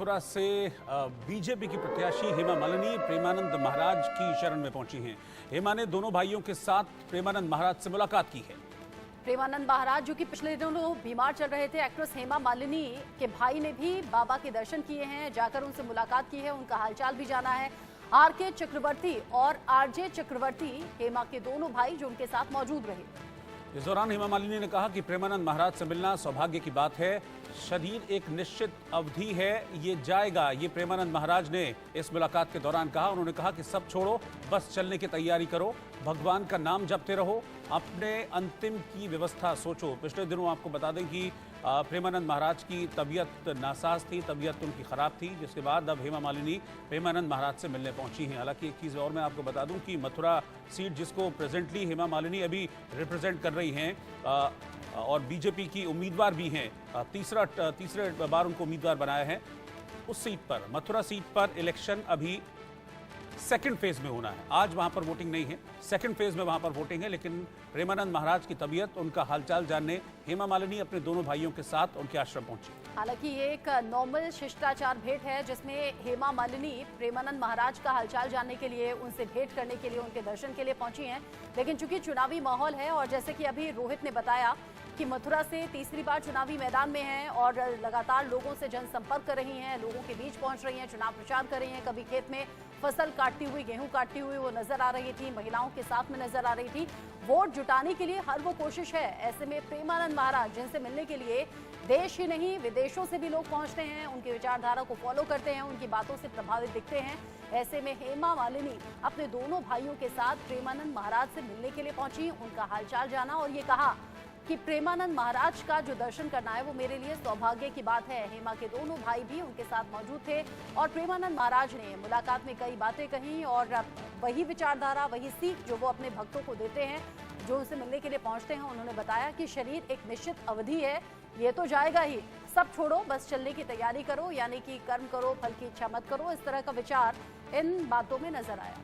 मथुरा से बीजेपी की प्रत्याशी हेमा मालिनी प्रेमानंद महाराज की शरण में पहुंची हैं। हेमा ने दोनों भाइयों के साथ प्रेमानंद महाराज से मुलाकात की है। प्रेमानंद महाराज जो कि पिछले दिनों बीमार चल रहे थे, एक्ट्रेस हेमा मालिनी के भाई ने भी बाबा के दर्शन किए हैं, जाकर उनसे मुलाकात की है, उनका हालचाल भी जाना है। आरके चक्रवर्ती और आरजे चक्रवर्ती हेमा के दोनों भाई जो उनके साथ मौजूद रहे। इस दौरान हेमा मालिनी ने कहा कि प्रेमानंद महाराज से मिलना सौभाग्य की बात है। शरीर एक निश्चित अवधि है, ये जाएगा, ये प्रेमानंद महाराज ने इस मुलाकात के दौरान कहा। उन्होंने कहा कि सब छोड़ो, बस चलने की तैयारी करो, भगवान का नाम जपते रहो, अपने अंतिम की व्यवस्था सोचो। पिछले दिनों आपको बता दें कि प्रेमानंद महाराज की तबीयत नासाज थी, तबीयत उनकी ख़राब थी, जिसके बाद अब हेमा मालिनी प्रेमानंद महाराज से मिलने पहुंची हैं। हालांकि एक चीज़ और मैं आपको बता दूं कि मथुरा सीट जिसको प्रेजेंटली हेमा मालिनी अभी रिप्रेजेंट कर रही हैं और बीजेपी की उम्मीदवार भी हैं, तीसरे बार उनको उम्मीदवार बनाया है, उस सीट पर, मथुरा सीट पर इलेक्शन अभी सेकंड फेज में होना है। आज वहां पर वोटिंग नहीं है, सेकंड फेज में वहां पर वोटिंग है। लेकिन प्रेमानंद महाराज की तबीयत, उनका हालचाल जानने हेमा मालिनी अपने दोनों भाइयों के साथ उनके आश्रम पहुंची। हालांकि ये एक नॉर्मल शिष्टाचार भेंट है जिसमें हेमा मालिनी प्रेमानंद महाराज का हालचाल जानने के लिए, उनसे भेंट करने के लिए, उनके दर्शन के लिए पहुंची हैं। लेकिन चूंकि चुनावी माहौल है और जैसे कि अभी रोहित ने बताया कि मथुरा से तीसरी बार चुनावी मैदान में हैं और लगातार लोगों से जनसंपर्क कर रही हैं, लोगों के बीच पहुंच रही हैं, चुनाव प्रचार कर रही हैं। कभी खेत में फसल काटती हुई, गेहूं काटती हुई वो नजर आ रही थी, महिलाओं के साथ में नजर आ रही थी। वोट जुटाने के लिए हर वो कोशिश है। ऐसे में प्रेमानंद महाराज जिनसे मिलने के लिए देश ही नहीं विदेशों से भी लोग पहुंचते हैं, उनकी विचारधारा को फॉलो करते हैं, उनकी बातों से प्रभावित दिखते हैं। ऐसे में हेमा मालिनी अपने दोनों भाइयों के साथ प्रेमानंद महाराज से मिलने के लिए पहुंची, उनका हालचाल जाना और ये कहा कि प्रेमानंद महाराज का जो दर्शन करना है वो मेरे लिए सौभाग्य की बात है। हेमा के दोनों भाई भी उनके साथ मौजूद थे और प्रेमानंद महाराज ने मुलाकात में कई बातें कही और वही विचारधारा, वही सीख जो वो अपने भक्तों को देते हैं, जो उनसे मिलने के लिए पहुंचते हैं। उन्होंने बताया कि शरीर एक निश्चित अवधि है, ये तो जाएगा ही, सब छोड़ो, बस चलने की तैयारी करो, यानी कि कर्म करो, फल की इच्छा मत करो। इस तरह का विचार इन बातों में नजर आया।